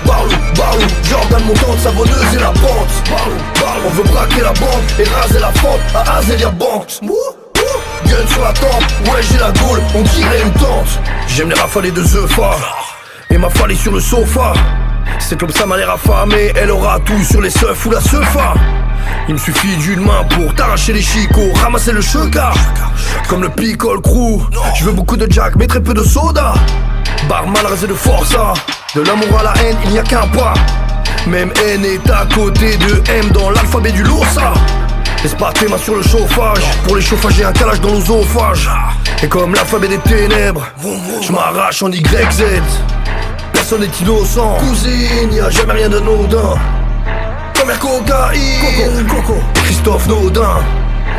Barlou, Jordan montante, savonneuse et la pente. Barlou, on veut braquer la banque et raser la fente à Azelia Bank. Gun sur la tempe, ouais j'ai la gaule, on dirait une tente. J'aime les rafales de Zeufa et ma fallée sur le sofa. Cette lobe ça m'a l'air affamée, elle aura tout sur les seufs ou la seufa. Il me suffit d'une main pour t'arracher les chicots, ramasser le cheka. Comme le Picole Crew, je veux beaucoup de Jack mais très peu de soda. Barman rasé de força, de l'amour à la haine il n'y a qu'un pas. Même N est à côté de M dans l'alphabet du Losa. Laisse pas tes mains sur le chauffage, pour les chauffages j'ai un calage dans l'osophage. Et comme l'alphabet des ténèbres, je m'arrache en YZ. Personne n'est innocent, cousine, y'a jamais rien d'anodin. Première cocaïne, Coco, Christophe Naudin.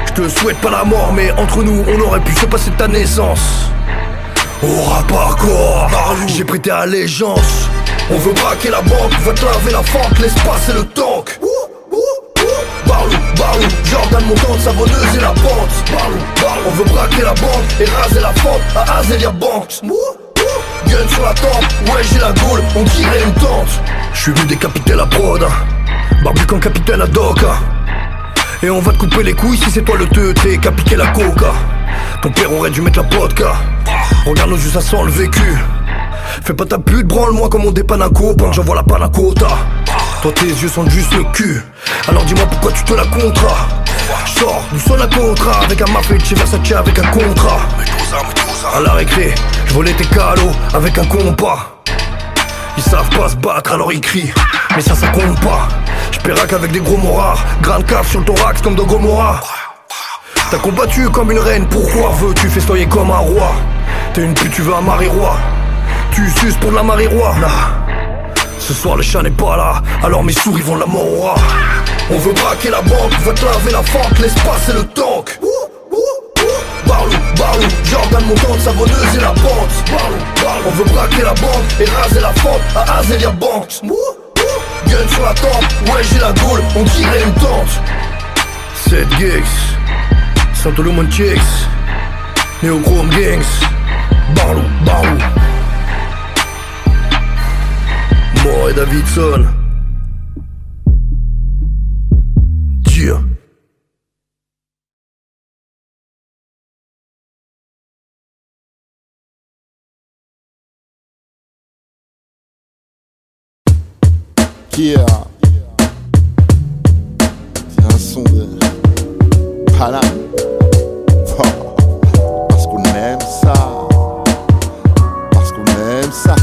Je te souhaite pas la mort mais entre nous on aurait pu se passer de ta naissance. Au rap hardcore, j'ai prêté allégeance. On veut braquer la banque, va te laver la fente, l'espace et le tank. Barlou, Jordan montante, savonneuse et la pente. Barlou, on veut braquer la banque et raser la fente à Azelia Bank. Gun sur la tempe, ouais j'ai la gaule, on dirait une tente. J'suis venu décapiter la prod, barbucan capitaine à Doka. Et on va te couper les couilles si c'est toi le teutré qui a piqué la coca. Ton père aurait dû mettre la vodka. Regarde nos yeux, ça sent le vécu. Fais pas ta pute, branle-moi comme on dépanne un copain, j'envoie la panne à quota. Toi tes yeux sentent juste le cul, alors dis-moi pourquoi tu te la contras. J'sors du son à contrat, avec un mafé chez Versace avec un contrat. À la récré, j'volais tes calots avec un compas. Ils savent pas se battre alors ils crient, mais ça compte pas. J'péraque avec des gros morards, grande cave sur le thorax comme de Gomorrah. T'as combattu comme une reine, pourquoi veux-tu festoyer comme un roi? T'es une pute, tu veux un mari-roi. Tu suces pour de la mari-roi. Ce soir le chat n'est pas là, alors mes souris vont de la mort au rat. On veut braquer la banque, va te laver la fente, l'espace et le tank. Barlou, Jordan montante, savonneuse et la pente. Barlou, on veut braquer la banque et raser la fente à Azelia Bank. Gun sur la tempe, ouais j'ai la gaule, on dirait une tente. 7 gigs, Santolomon Chicks, Neochrome Gangs. Barlou, Moore et Davidson. Dieu. Yeah. C'est un son de Paname. Parce qu'on aime ça. Parce qu'on aime ça.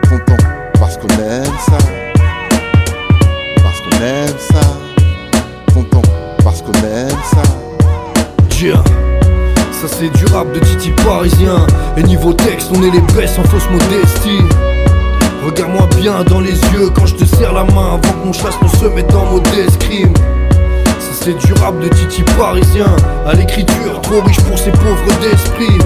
Tonton, parce qu'on aime ça. Parce qu'on aime ça. Tonton, parce qu'on aime ça. Yeah. Ça c'est du rap de Titi parisien. Et niveau texte on est les best en fausse modestie. Regarde-moi bien dans les yeux quand je te serre la main avant que mon chasse ne se mette en mode escrime. Ça c'est du rap de Titi parisien. À l'écriture, trop riche pour ces pauvres d'esprit.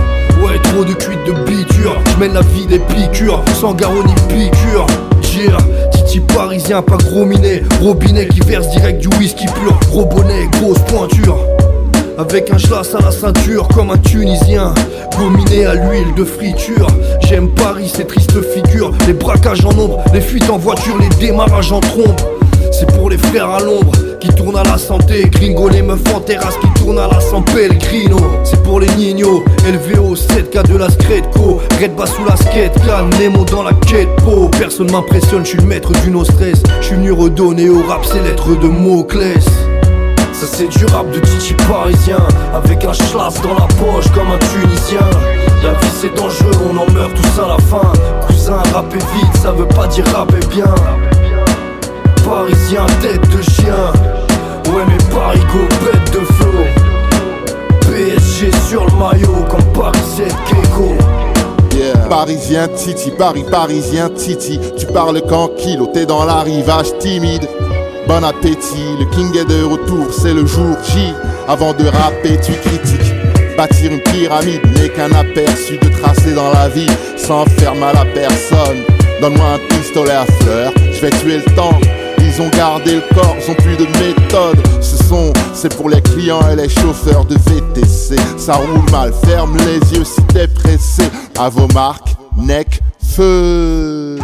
Ouais, trop de cuites de biture. J'mène la vie des piqûres, sans garrot ni piqûre. Yeah, Titi parisien, pas gros minet. Robinet qui verse direct du whisky pur. Gros bonnet, grosse pointure. Avec un schlass à la ceinture comme un Tunisien, gominé à l'huile de friture. J'aime Paris, ces tristes figures. Les braquages en ombre, les fuites en voiture, les démarrages en trombe. C'est pour les frères à l'ombre qui tournent à la santé. Gringo, les meufs en terrasse qui tournent à la San Pellegrino. C'est pour les nignos, élevés au 7K de la Scredco. Red bas sous la skate, can, Nemo dans la quête po. Personne m'impressionne, je suis le maître du no stress. Je suis venu redonner au rap ses lettres de Moclès. Ça c'est du rap de Titi parisien, avec un schlass dans la poche comme un Tunisien. La vie c'est dangereux, on en meurt tous à la fin. Cousin, rapper vite, ça veut pas dire rapper bien. Parisien, tête de chien. Ouais mais Parigo, bête de flow. PSG sur le maillot comme Paris 7 Keiko. Yeah. Parisien Titi, Paris parisien Titi. Tu parles qu'en kilo, t'es dans l'arrivage timide. Bon appétit, le king est de retour, c'est le jour J. Avant de rapper, tu critiques. Bâtir une pyramide n'est qu'un aperçu de tracé dans la vie, sans faire mal à personne. Donne-moi un pistolet à fleurs, je vais tuer le temps. Ils ont gardé le corps, ils ont plus de méthode. C'est pour les clients et les chauffeurs de VTC. Ça roule mal, ferme les yeux si t'es pressé. À vos marques, neck, feu.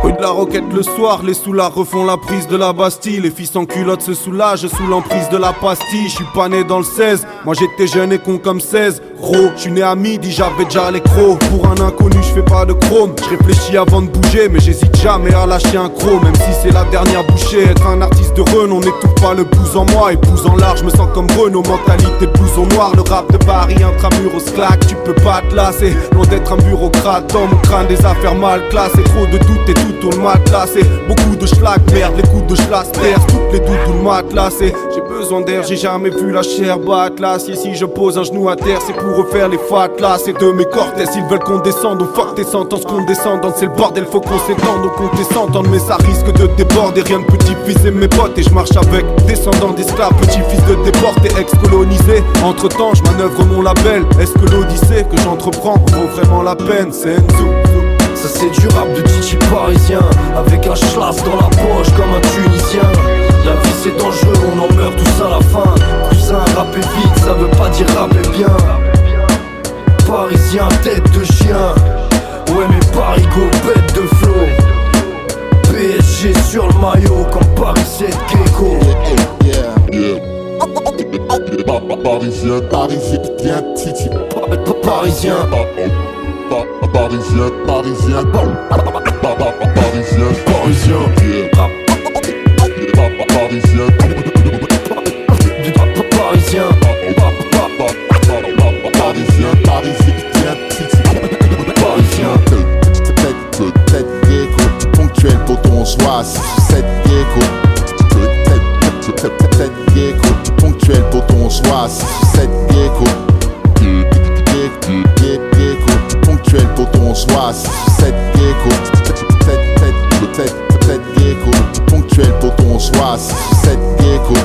Rue de la Roquette le soir, les soulards refont la prise de la Bastille. Les filles sans culottes se soulagent sous l'emprise de la pastille. Je suis pas né dans le 16, moi j'étais jeune et con comme 16. Gros, je suis né à midi, j'avais déjà les crocs. Pour un inconnu, je fais pas de chrome. Je réfléchis avant de bouger, mais j'hésite jamais à lâcher un croc. Même si c'est la dernière bouchée, être un artiste de renom n'étouffe pas le blues en moi. Et blues en large, je me sens comme Renault. Mentalité de blouson noir, le rap de Paris, intramuros claque. Tu peux pas te lasser, loin d'être un bureaucrate. Dans mon crâne, des affaires mal classées. Trop de doutes et tout tourne mal classé. Beaucoup de schlag, merde, les coups de schlass percent. Toutes les doutes, tout le matelassé. J'ai besoin d'air, j'ai jamais vu la chair battre l'acier. Si je pose un genou à terre, c'est pour refaire les fatlas. C'est de mes cortèses, ils veulent qu'on descende. Oh fuck tes sentences, qu'on descende. C'est le bordel, faut qu'on s'étende. Donc on descende, mais ça risque de déborder. Rien de petit-fils et mes potes. Et je marche avec descendants d'esclaves, petit-fils de déportés, ex-colonisés. Entre temps, je manœuvre mon label. Est-ce que l'odyssée que j'entreprends vaut vraiment la peine? C'est Enzo. Ça c'est du rap de Titi parisien, avec un schlass dans la poche comme un Tunisien. La vie c'est dangereux, on en meurt tous à la fin. Cousin, rapper vite, ça veut pas dire rapper bien. Parisien, tête de chien. Ouais mais Paris go, bête de flow. PSG sur le maillot comme Paris 7 Gecko. Parisien, parisien, Titi. Parisien. Parisien, parisien, parisien, Parisien. parisien, Parisien. parisien, parisien, Titi. Parisien. Tête gecko, ponctuel poton, on se voit 6 ou 7 gecko. Tête gecko, ponctuel poton, on se voit 6 ou 7 gecko. Ponctuel poton, on se voit 6 ou 7 gecko. Tête gecko, ponctuel poton, on se voit 6 ou 7 gecko.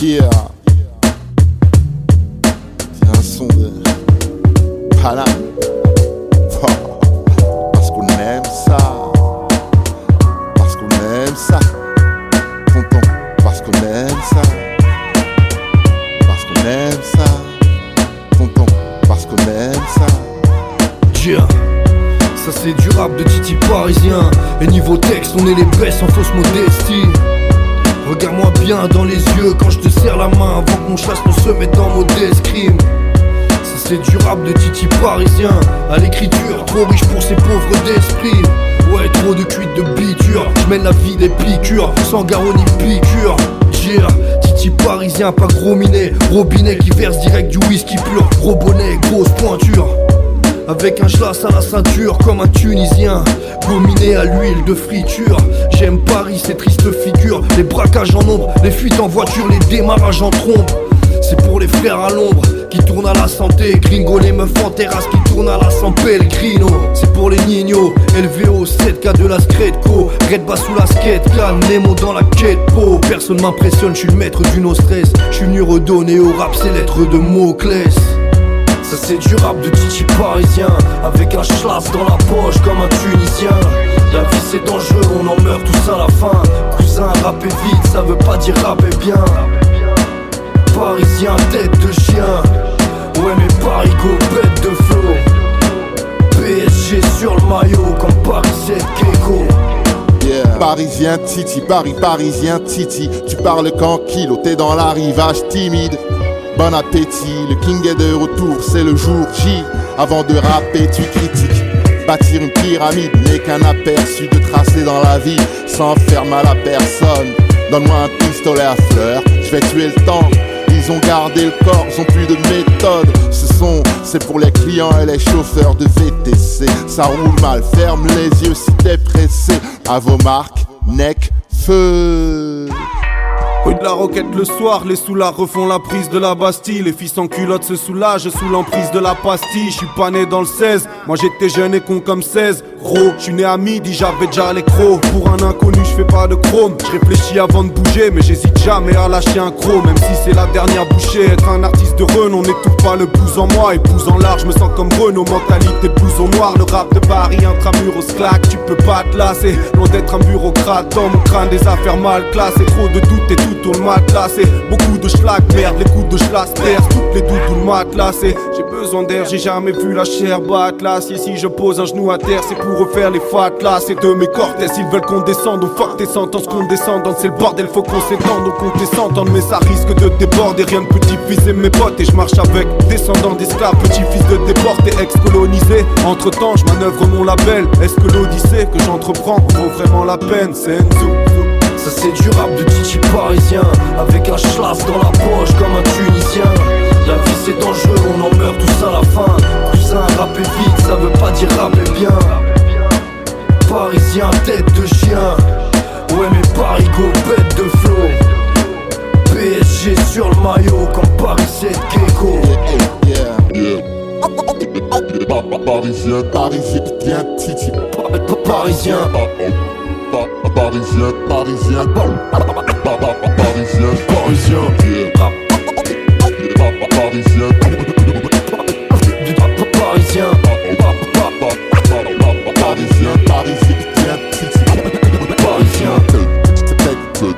Yeah. C'est un son de Paname. Parce qu'on aime ça. Parce qu'on aime ça. Tonton, parce qu'on aime ça. Parce qu'on aime ça. Tonton, parce qu'on aime ça. Yeah. Ça c'est du rap de Titi parisien. Et niveau texte, on est les best en fausse modestie. Regarde-moi bien dans les yeux quand je te serre la main avant que mon chasse ne se mette en mode escrime. Ça c'est du rap de Titi parisien. À l'écriture, trop riche pour ces pauvres d'esprit. Ouais, trop de cuites de biture. Je mène la vie des piqûres, sans garrot ni piqûre. Yeah, Titi parisien, pas gros minet. Robinet qui verse direct du whisky pur. Gros bonnet, grosse pointure. Avec un schlass à la ceinture comme un Tunisien. Gominé à l'huile de friture. J'aime Paris, ces tristes figures. Les braquages en ombre, les fuites en voiture, les démarrages en trombe. C'est pour les frères à l'ombre qui tournent à la santé. Gringo, les meufs en terrasse qui tournent à la San Pellegrino. C'est pour les nignos, élevés au 7K de la Scredco. Red bas sous la skate, can, Nemo dans la quête po. Personne m'impressionne, je suis le maître du no stress. Je suis venu redonner au rap ces lettres de Moclès. Ça c'est du rap de Titi parisien, avec un schlass dans la poche comme un Tunisien. La vie c'est dangereux, on en meurt tous à la fin. Cousin, rapper vite, ça veut pas dire rapper bien. Parisien, tête de chien. Ouais mais Paris go, bête de flow. PSG sur le maillot comme Paris 7 Gecko. Yeah. Parisien Titi, Paris parisien Titi. Tu parles qu'en kilo, t'es dans l'arrivage timide. Bon appétit, le king est de retour, c'est le jour J. Avant de rapper, tu critiques. Bâtir une pyramide n'est qu'un aperçu de tracé dans la vie, sans faire mal à personne. Donne-moi un pistolet à fleurs, je vais tuer le temps. Ils ont gardé le corps, ils ont plus de méthode. C'est pour les clients et les chauffeurs de VTC. Ça roule mal, ferme les yeux si t'es pressé. À vos marques, neck, feu. Rue de la Roquette le soir, les soulards refont la prise de la Bastille. Les filles sans culottes se soulagent sous l'emprise de la pastille. Je suis pas né dans le 16, moi j'étais jeune et con comme 16. Gros, je suis né à midi, j'avais déjà les crocs. Pour un inconnu, je fais pas de chrome. Je réfléchis avant de bouger, mais j'hésite jamais à lâcher un croc. Même si c'est la dernière bouchée, être un artiste de renom n'étouffe pas le blues en moi. Et blues en large, je me sens comme Renault. Mentalité de blouson noir, le rap de Paris, intramuros claque. Tu peux pas te lasser, loin d'être un bureaucrate. Dans mon crâne, des affaires mal classées. Trop de doutes et tout tourne mal classé. Beaucoup de schlag, merde, les coups de schlass terre. Toutes les doutes, tout le matelassé. J'ai besoin d'air, j'ai jamais vu la chair battre l'acier. Si je pose un genou à terre, c'est pour refaire les fatlas. C'est de mes cortèges, ils veulent qu'on descende. Au fuck tes sentences qu'on descende. C'est le bordel, faut qu'on s'étende. Donc on descend, mais ça risque de déborder. Rien de petit fils et mes potes. Et je marche avec descendants d'esclaves, petit-fils de déportés, ex-colonisés. Entre temps, je manœuvre mon label. Est-ce que l'odyssée que j'entreprends vaut vraiment la peine? C'est Enzo. Ça c'est du rap de Titi parisien, avec un schlaf dans la poche comme un Tunisien. La vie c'est dangereux, on en meurt tous à la fin. Cousin, rapper vite, ça veut pas dire rapper bien. Parisien, tête de chien. Ouais mais Paris go, bête de flow. PSG sur le maillot comme Paris 7 Gecko. Parisien, parisien, Titi. Parisien. Parisien, parisien, parisien, Parisien. parisien, Parisien. parisien, parisien, parisien,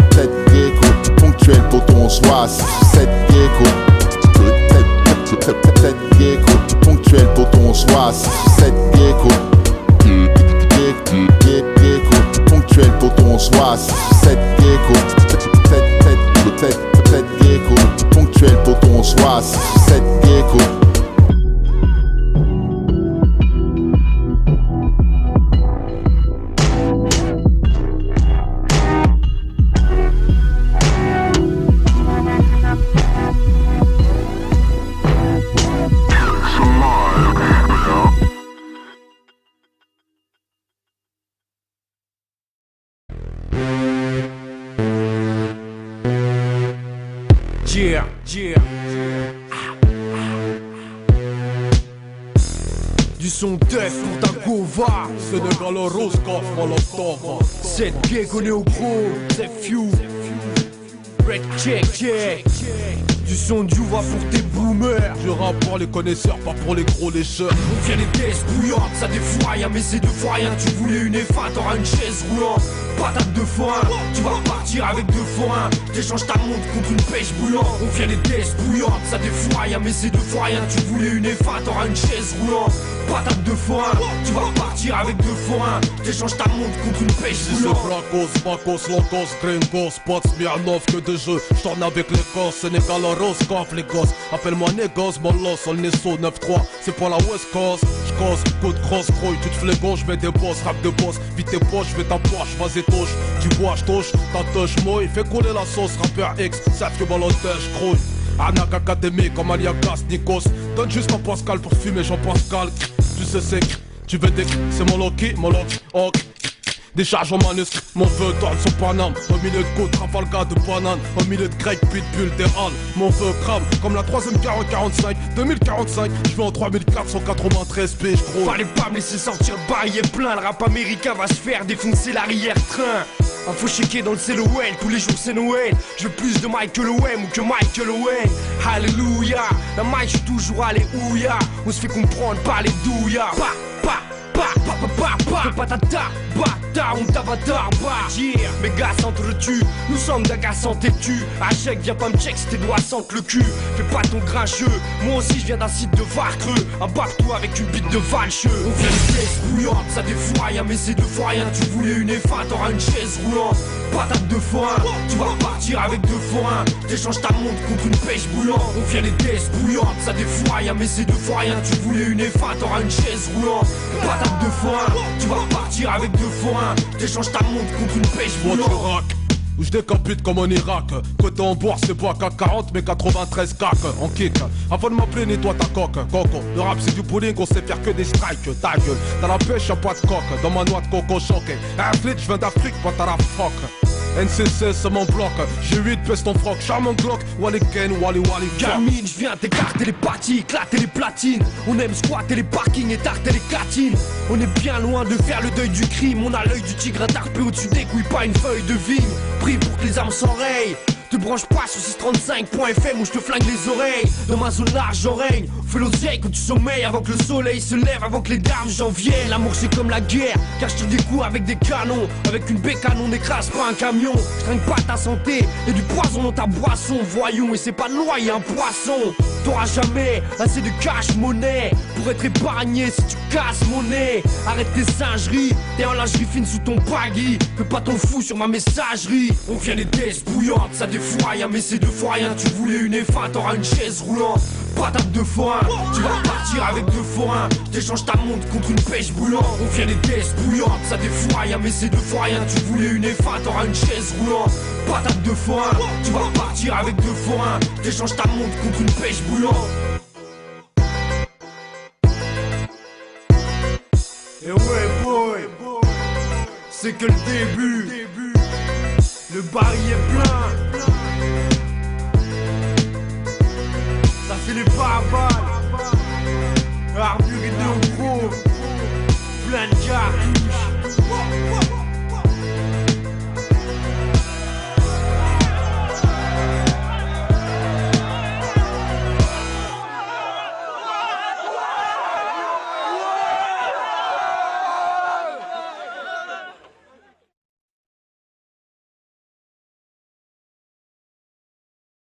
tête gecko, ponctuel poton, on se voit 6-7 gecko, tête gecko, ponctuel poton, on se voit 6-7 gecko, ponctuel poton, on se voit 6-7 gecko, tête gecko, ponctuel poton, on se voit 6-7 gecko. Yeah, yeah. Du son def pour ta gova. Sénégal rose coffre molotov. Cette gecko on est au pro. C'est few. Red check, check. Du son du va pour tes boomers. Du rap pour les connaisseurs, pas pour les gros lécheurs. On vient des tests bouillantes, ça défoue rien, mais c'est deux fois rien. Tu voulais une F1, t'auras une chaise roulante. Patate de forain, tu vas partir avec deux forains. T'échanges ta montre contre une pêche bouillante. On vient des tests bouillantes, ça défoue rien, mais c'est deux fois rien. Tu voulais une F1, t'auras une chaise roulante. Patate de forain, tu vas partir avec deux forains. T'échanges ta montre contre une pêche Si c'est bouillante. Bracos, Bacos, Locos, Gringos, Spots, Smirnov, que de jeux. J'tourne avec les gosses, Sénégal rose coffre les gosses. Appelle-moi Négos, Mollos, on est saut 9-3. C'est pour la West Coast. J'cose, coup de cross, croix, tu te fais gauche, j'mets des boss, rap de boss. Vite tes poches, j'vais ta poche, vas-y touche. Tu bois, j'touche, ta touche, mouille. Fais couler la sauce, rappeur X, savent que balotage, crouille. Anak Académie comme Aliagas, Nikos. Donne juste un Pascal pour fumer Jean-Pascal. Tu sais c'est tu veux des c'est mon Loki, ok. Des charges en manuscrit, mon feu tourne son Paname. Au milieu de côte, Trafalgar de banane. Au milieu de grec, pitbull, des halles. Mon feu crame, comme la 3ème guerre en 45. 2045, je vais en 3493 piges, gros. Fallait pas me laisser sortir le bail est plein. Le rap américain va se faire défoncer l'arrière-train. Un faux chéquier dans le CLOL, tous les jours c'est Noël. Je veux plus de Michael Owen ou que Michael Owen. Alléluia, la maille je suis toujours allé ouya. On se fait comprendre par les douillas. Patata, bata, on t'avatar, bah yeah. Mes gars s'entretuent, nous sommes d'un gars sans têtu. Achèque, viens pas me check si tes doigts sentent le cul. Fais pas ton grincheux, moi aussi je viens d'un site de Varcreux. Un barre-toi avec une bite de valcheux. On vient de pièces bouillantes, ça défoue rien, mais c'est deux fois rien. Tu voulais une F1, t'auras une chaise roulante. patate de forain. Tu vas partir avec 2 forains. T'échanges ta montre contre une pêche bouillante. On vient les tests bouillantes, ça défouraille. Mais c'est 2 fois rien, tu voulais une F1, t'auras une chaise roulante. Patate de forain, tu vas partir avec 2 forains. T'échanges ta montre contre une pêche bouillante. Où je décapite comme en Irak. Côté en bourse c'est pas CAC 40 mais 93 CAC en kick. Avant de m'appeler nettoie ta coque. Coco, le rap c'est du pudding, on sait faire que des strikes. Ta gueule, t'as la pêche y'a pas de coque. Dans ma noix de coco choqué. Athlète je viens d'Afrique, pas t'as la froc. NCC ça m'en bloque. J'ai 8 peste en froc, charmant Glock. Wally Ken, Wally Wally. Gamine, je viens t'écarter les parties, éclater les platines. On aime squatter les parkings et tarter les catines. On est bien loin de faire le deuil du crime. On a l'œil du tigre tarpé au-dessus des couilles, pas une feuille de vigne. Pris pour que les armes s'enrayent. Te branche pas sur 635.fm où je te flingue les oreilles. Dans ma zone large j'en règne. Fais l'oseille quand tu sommeilles avant que le soleil se lève, avant que les dames j'en viennent. L'amour c'est comme la guerre, car je tire des coups avec des canons. Avec une bécane on n'écrase pas un camion. Je trinque pas ta santé, et du poison dans ta boisson. Voyons, et c'est pas de loi, y'a un poisson. T'auras jamais assez de cash monnaie pour être épargné si tu casses mon nez. Arrête tes singeries, t'es en lingerie fine sous ton baggy. Fais pas ton fou sur ma messagerie. On vient des tests bouillantes, ça défouraille, mais c'est 2 fois rien. Tu voulais une F1, t'auras une chaise roulante. Patate de forain, tu vas partir avec 2 forains. T'échanges ta montre contre une pêche bouillante. On vient des tests bouillantes, ça défouraille, mais c'est 2 fois rien. Tu voulais une F1, t'auras une chaise roulante. Patate de forain, tu vas partir avec 2 forains. T'échanges ta montre contre une pêche bouillante. Et ouais boy, c'est que le début. Le baril est plein. Ça fait les pare-balles. Armure et 2 gros. Plein de cartouches.